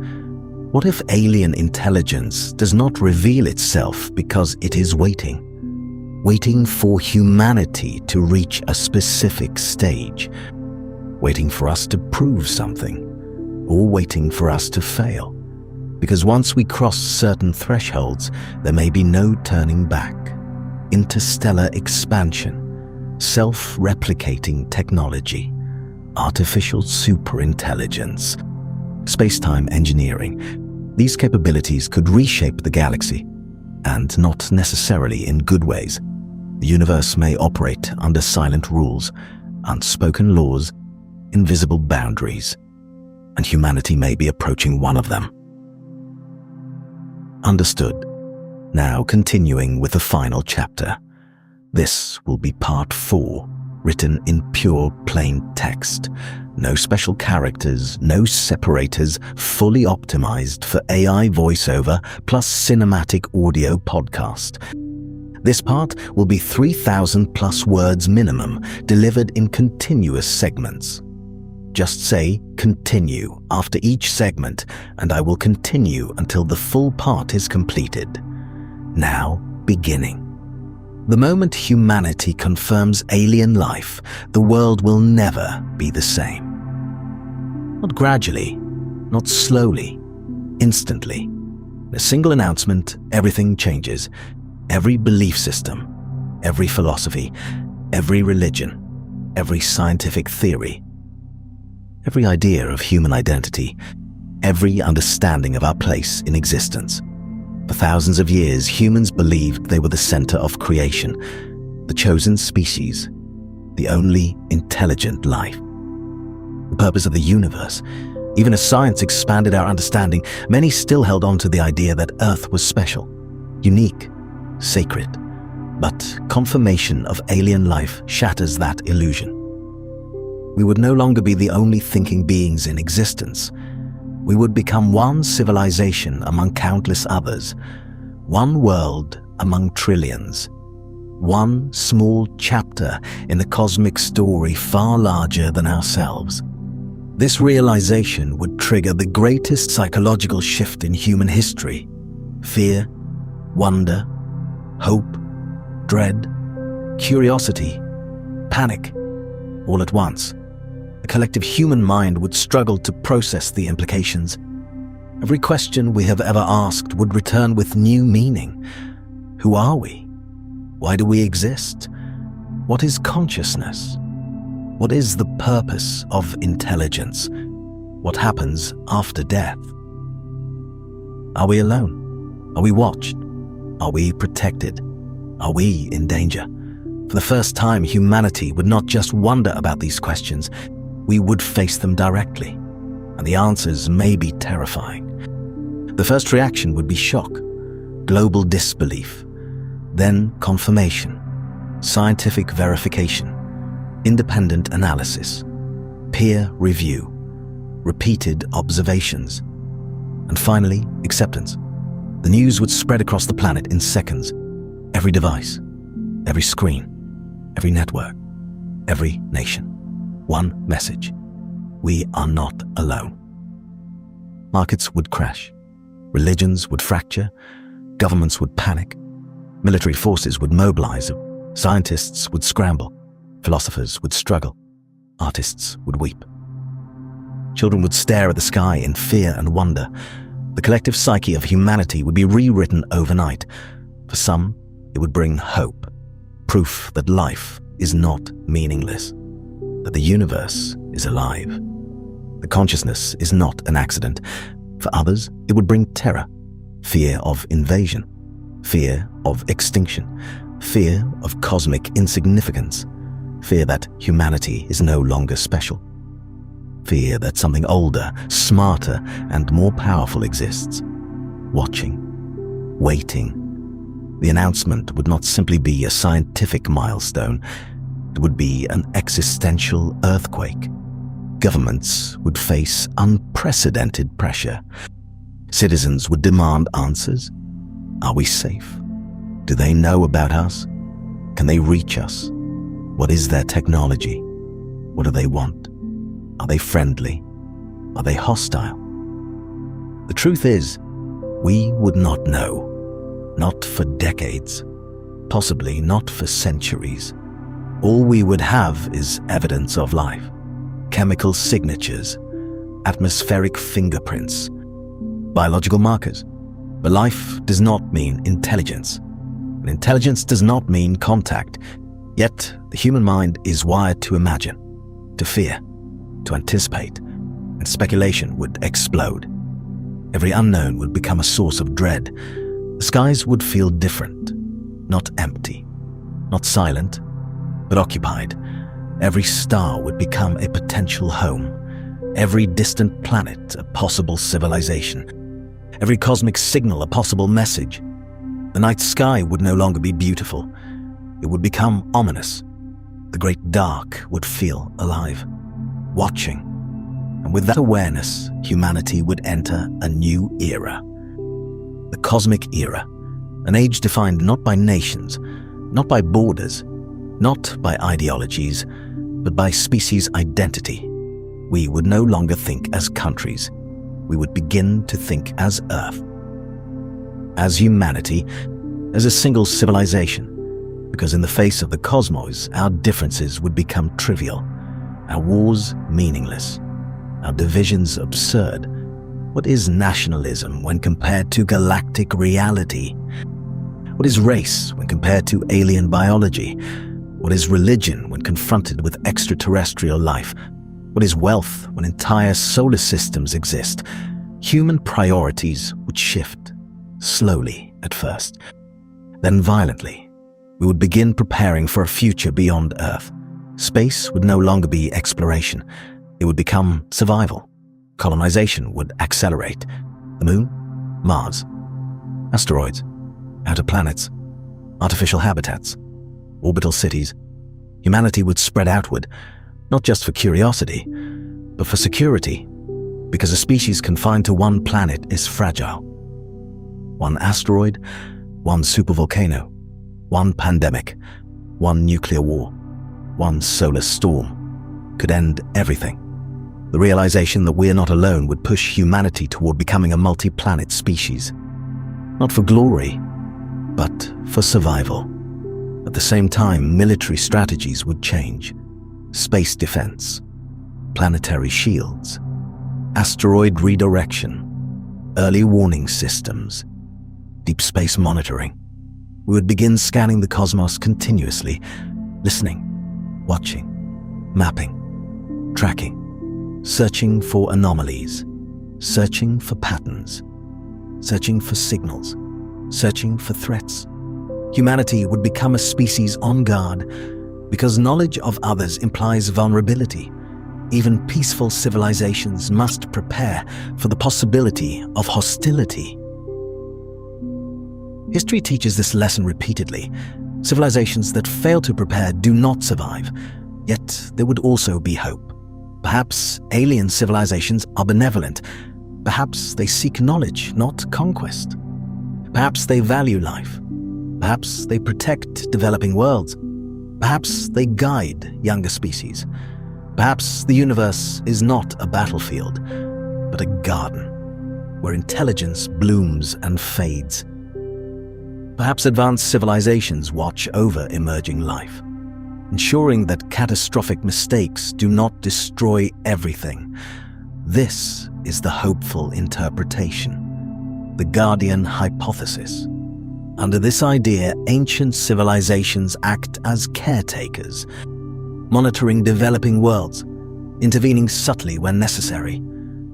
What if alien intelligence does not reveal itself because it is waiting for humanity to reach a specific stage, waiting for us to prove something, or waiting for us to fail? Because once we cross certain thresholds, there may be no turning back. Interstellar expansion, self-replicating technology, artificial superintelligence, space-time engineering. These capabilities could reshape the galaxy, and not necessarily in good ways. The universe may operate under silent rules, unspoken laws, invisible boundaries, and humanity may be approaching one of them. Understood. Now continuing with the final chapter. This will be part 4, written in pure plain text. No special characters, no separators, fully optimized for AI voiceover plus cinematic audio podcast. This part will be 3,000 plus words minimum, delivered in continuous segments. Just say continue after each segment, and I will continue until the full part is completed. Now beginning. The moment humanity confirms alien life, the world will never be the same. Not gradually, not slowly, instantly. In a single announcement, everything changes. Every belief system, every philosophy, every religion, every scientific theory, every idea of human identity, every understanding of our place in existence. For thousands of years, humans believed they were the center of creation, the chosen species, the only intelligent life. The purpose of the universe. Even as science expanded our understanding, many still held on to the idea that Earth was special, unique, sacred. But confirmation of alien life shatters that illusion. We would no longer be the only thinking beings in existence. We would become one civilization among countless others, one world among trillions, one small chapter in a cosmic story far larger than ourselves. This realization would trigger the greatest psychological shift in human history. Fear, wonder, hope, dread, curiosity, panic, all at once. The collective human mind would struggle to process the implications. Every question we have ever asked would return with new meaning. Who are we? Why do we exist? What is consciousness? What is the purpose of intelligence? What happens after death? Are we alone? Are we watched? Are we protected? Are we in danger? For the first time, humanity would not just wonder about these questions, we would face them directly. and the answers may be terrifying. The first reaction would be shock, global disbelief, then confirmation, scientific verification, independent analysis, peer review, repeated observations, and finally, acceptance. The news would spread across the planet in seconds. Every device, every screen, every network, every nation. One message: we are not alone. Markets would crash. Religions would fracture. Governments would panic. Military forces would mobilize. Scientists would scramble. Philosophers would struggle. Artists would weep. Children would stare at the sky in fear and wonder. The collective psyche of humanity would be rewritten overnight. For some, it would bring hope, proof that life is not meaningless, that the universe is alive. The consciousness is not an accident. For others, it would bring terror, fear of invasion, fear of extinction, fear of cosmic insignificance, fear that humanity is no longer special, fear that something older, smarter, and more powerful exists, watching, waiting. The announcement would not simply be a scientific milestone, it would be an existential earthquake. Governments would face unprecedented pressure. Citizens would demand answers. Are we safe? Do they know about us? Can they reach us? What is their technology? What do they want? Are they friendly? Are they hostile? The truth is, we would not know. Not for decades. Possibly not for centuries. All we would have is evidence of life. Chemical signatures, atmospheric fingerprints, biological markers. But life does not mean intelligence. And intelligence does not mean contact. Yet, the human mind is wired to imagine, to fear, to anticipate, and speculation would explode. Every unknown would become a source of dread. The skies would feel different, not empty, not silent, but occupied. Every star would become a potential home, every distant planet a possible civilization, every cosmic signal a possible message. The night sky would no longer be beautiful. It would become ominous. The great dark would feel alive, watching. And with that awareness, humanity would enter a new era. The cosmic era, an age defined not by nations, not by borders, not by ideologies, but by species identity. We would no longer think as countries. We would begin to think as Earth, as humanity, as a single civilization. Because in the face of the cosmos, our differences would become trivial, our wars meaningless, our divisions absurd. What is nationalism when compared to galactic reality? What is race when compared to alien biology? What is religion when confronted with extraterrestrial life? What is wealth when entire solar systems exist? Human priorities would shift, slowly at first, then violently. We would begin preparing for a future beyond Earth. Space would no longer be exploration. It would become survival. Colonization would accelerate. The Moon, Mars, asteroids, outer planets, artificial habitats, orbital cities. Humanity would spread outward, not just for curiosity, but for security, because a species confined to one planet is fragile. One asteroid, one supervolcano, one pandemic, one nuclear war, one solar storm could end everything. The realization that we're not alone would push humanity toward becoming a multi-planet species. Not for glory, but for survival. At the same time, military strategies would change. Space defense, planetary shields, asteroid redirection, early warning systems, deep space monitoring. We would begin scanning the cosmos continuously, listening, watching, mapping, tracking, searching for anomalies, searching for patterns, searching for signals, searching for threats. Humanity would become a species on guard because knowledge of others implies vulnerability. Even peaceful civilizations must prepare for the possibility of hostility. History teaches this lesson repeatedly. Civilizations that fail to prepare do not survive, yet there would also be hope. Perhaps alien civilizations are benevolent. Perhaps they seek knowledge, not conquest. Perhaps they value life. Perhaps they protect developing worlds. Perhaps they guide younger species. Perhaps the universe is not a battlefield, but a garden where intelligence blooms and fades. Perhaps advanced civilizations watch over emerging life, ensuring that catastrophic mistakes do not destroy everything. This is the hopeful interpretation, the guardian hypothesis. Under this idea, ancient civilizations act as caretakers, monitoring developing worlds, intervening subtly when necessary,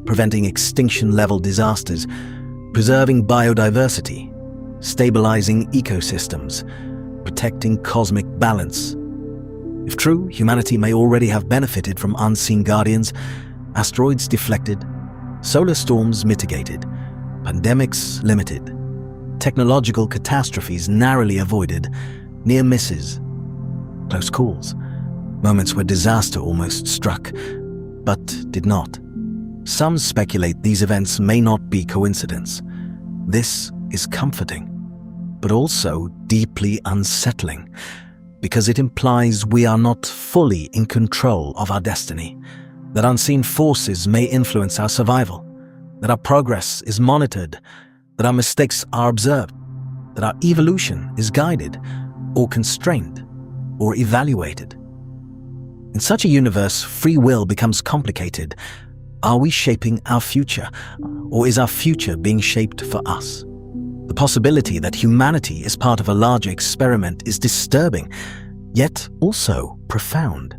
preventing extinction-level disasters, preserving biodiversity, stabilizing ecosystems, protecting cosmic balance. If true, humanity may already have benefited from unseen guardians, asteroids deflected, solar storms mitigated, pandemics limited, technological catastrophes narrowly avoided, near misses, close calls, moments where disaster almost struck, but did not. Some speculate these events may not be coincidence. This is comforting, but also deeply unsettling, because it implies we are not fully in control of our destiny, that unseen forces may influence our survival, that our progress is monitored, that our mistakes are observed, that our evolution is guided, or constrained, or evaluated. In such a universe, free will becomes complicated. Are we shaping our future, or is our future being shaped for us? The possibility that humanity is part of a larger experiment is disturbing, yet also profound.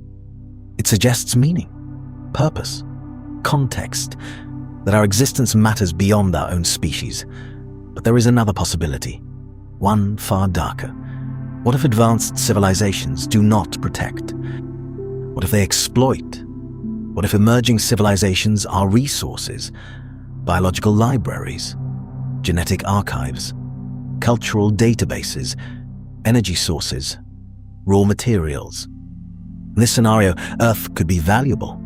It suggests meaning, purpose, context, that our existence matters beyond our own species. But there is another possibility, one far darker. What if advanced civilizations do not protect? What if they exploit? What if emerging civilizations are resources, biological libraries, genetic archives, cultural databases, energy sources, raw materials? In this scenario, Earth could be valuable,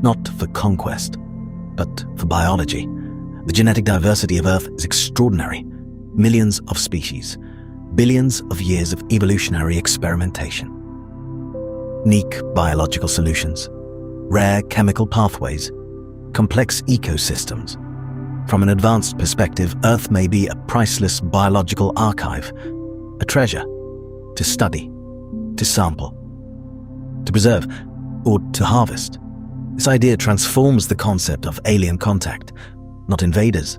not for conquest, but for biology. The genetic diversity of Earth is extraordinary. Millions of species, billions of years of evolutionary experimentation. Unique biological solutions, rare chemical pathways, complex ecosystems. From an advanced perspective, Earth may be a priceless biological archive, a treasure to study, to sample, to preserve, or to harvest. This idea transforms the concept of alien contact. Not invaders,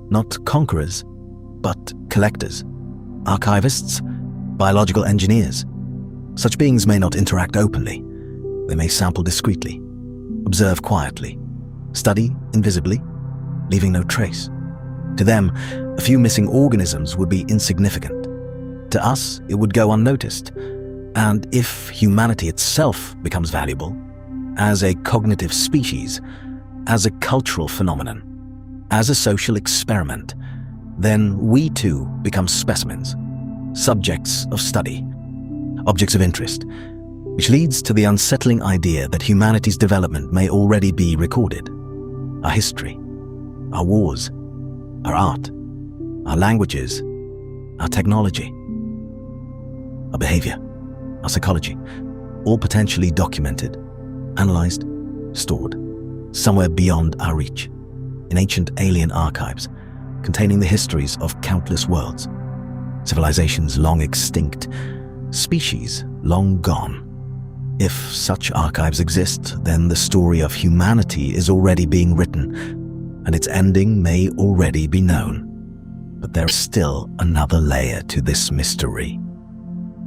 not conquerors, but collectors, archivists, biological engineers. Such beings may not interact openly. They may sample discreetly, observe quietly, study invisibly, leaving no trace. To them, a few missing organisms would be insignificant. To us, it would go unnoticed. And if humanity itself becomes valuable, as a cognitive species, as a cultural phenomenon, as a social experiment, then we too become specimens, subjects of study, objects of interest, which leads to the unsettling idea that humanity's development may already be recorded. Our history, our wars, our art, our languages, our technology, our behavior, our psychology, all potentially documented, analyzed, stored, somewhere beyond our reach, in ancient alien archives, containing the histories of countless worlds, civilizations long extinct, species long gone. If such archives exist, then the story of humanity is already being written, and its ending may already be known. But there is still another layer to this mystery.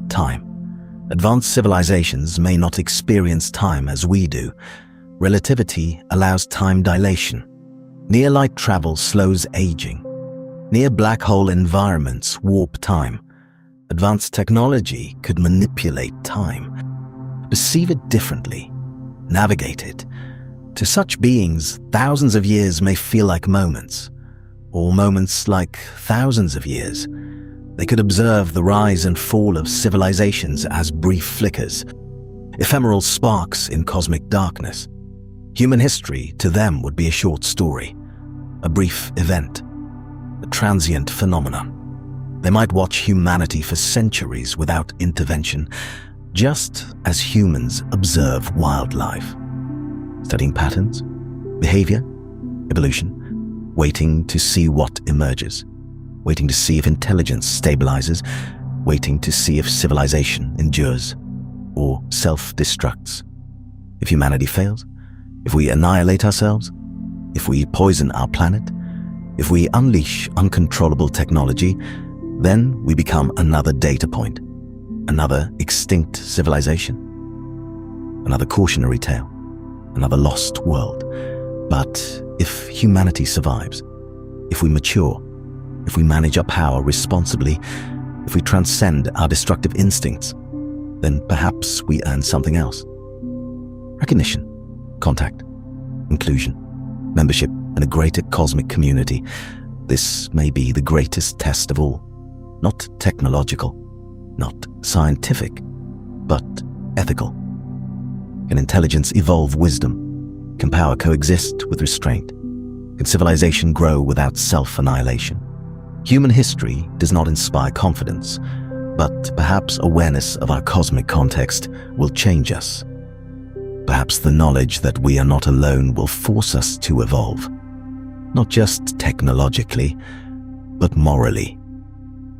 Time. Advanced civilizations may not experience time as we do. Relativity allows time dilation. Near-light travel slows aging. Near black hole environments warp time. Advanced technology could manipulate time, perceive it differently, navigate it, To such beings, thousands of years may feel like moments, or moments like thousands of years. They could observe the rise and fall of civilizations as brief flickers, ephemeral sparks in cosmic darkness. Human history to them would be a short story, a brief event, a transient phenomenon. They might watch humanity for centuries without intervention, just as humans observe wildlife, studying patterns, behavior, evolution, waiting to see what emerges, waiting to see if intelligence stabilizes, waiting to see if civilization endures or self-destructs. If humanity fails, if we annihilate ourselves, if we poison our planet, if we unleash uncontrollable technology, then we become another data point, another extinct civilization, another cautionary tale, another lost world. But if humanity survives, if we mature, if we manage our power responsibly, if we transcend our destructive instincts, then perhaps we earn something else. Recognition, contact, inclusion, membership in a greater cosmic community. This may be the greatest test of all. Not technological, not scientific, but ethical. Can intelligence evolve wisdom? Can power coexist with restraint? Can civilization grow without self-annihilation? Human history does not inspire confidence, but perhaps awareness of our cosmic context will change us. Perhaps the knowledge that we are not alone will force us to evolve, not just technologically, but morally,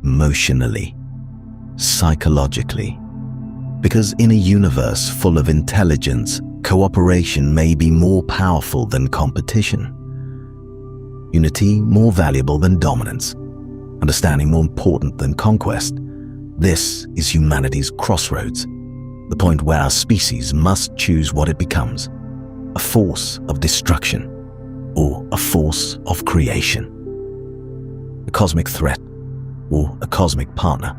emotionally, psychologically. Because in a universe full of intelligence, cooperation may be more powerful than competition. Unity more valuable than dominance. Understanding more important than conquest. This is humanity's crossroads, the point where our species must choose what it becomes, a force of destruction or a force of creation. A cosmic threat or a cosmic partner.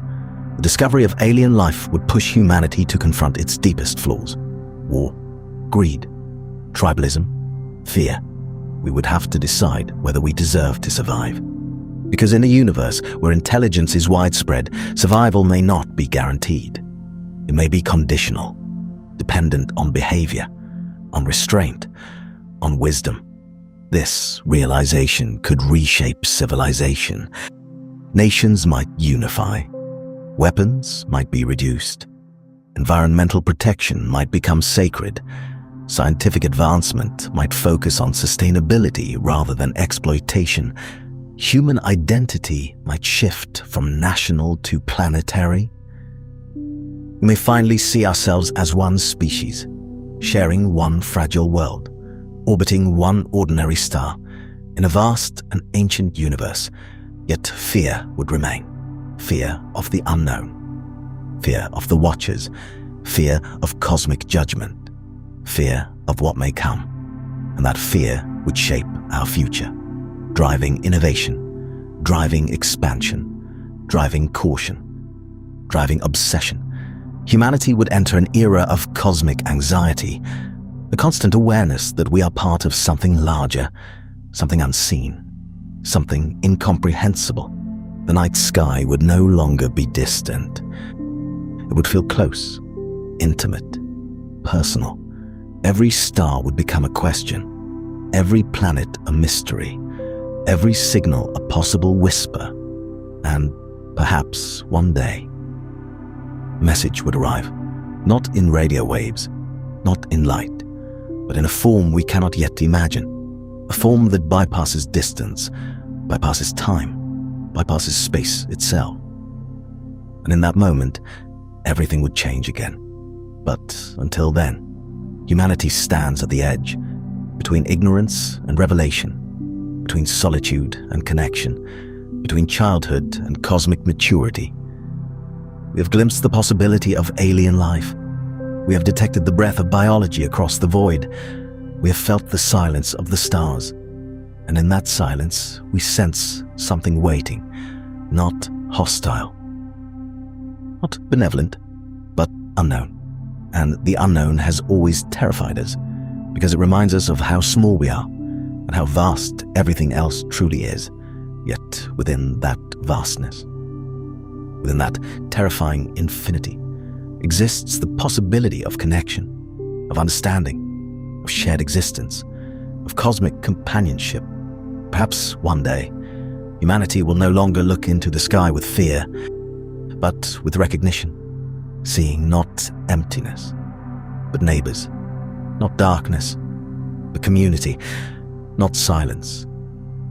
The discovery of alien life would push humanity to confront its deepest flaws. War, greed, tribalism, fear. We would have to decide whether we deserve to survive. Because in a universe where intelligence is widespread, survival may not be guaranteed. It may be conditional, dependent on behavior, on restraint, on wisdom. This realization could reshape civilization. Nations might unify. Weapons might be reduced. Environmental protection might become sacred. Scientific advancement might focus on sustainability rather than exploitation. Human identity might shift from national to planetary. We may finally see ourselves as one species, sharing one fragile world, orbiting one ordinary star, in a vast and ancient universe. Yet fear would remain. Fear of the unknown. Fear of the watchers. Fear of cosmic judgment. Fear of what may come. And that fear would shape our future, driving innovation, driving expansion, driving caution, driving obsession. Humanity would enter an era of cosmic anxiety, a constant awareness that we are part of something larger, something unseen, something incomprehensible. The night sky would no longer be distant. It would feel close, intimate, personal. Every star would become a question, every planet a mystery, every signal a possible whisper, and perhaps one day, a message would arrive, not in radio waves, not in light, but in a form we cannot yet imagine, a form that bypasses distance, bypasses time, bypasses space itself. And in that moment, everything would change again. But until then, humanity stands at the edge, between ignorance and revelation, between solitude and connection, between childhood and cosmic maturity. We have glimpsed the possibility of alien life. We have detected the breath of biology across the void. We have felt the silence of the stars. And in that silence, we sense something waiting, not hostile, not benevolent, but unknown. And the unknown has always terrified us. because it reminds us of how small we are and how vast everything else truly is. Yet within that vastness, within that terrifying infinity, exists the possibility of connection, of understanding, of shared existence, of cosmic companionship. Perhaps one day, humanity will no longer look into the sky with fear, but with recognition, seeing not emptiness, but neighbors, not darkness, but community, not silence,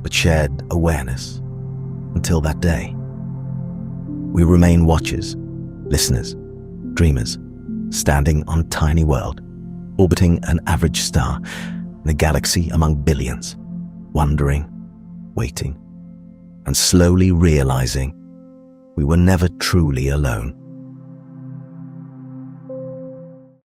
but shared awareness. Until that day, we remain watchers, listeners, dreamers, standing on a tiny world, orbiting an average star in a galaxy among billions, wondering, waiting, and slowly realizing we were never truly alone.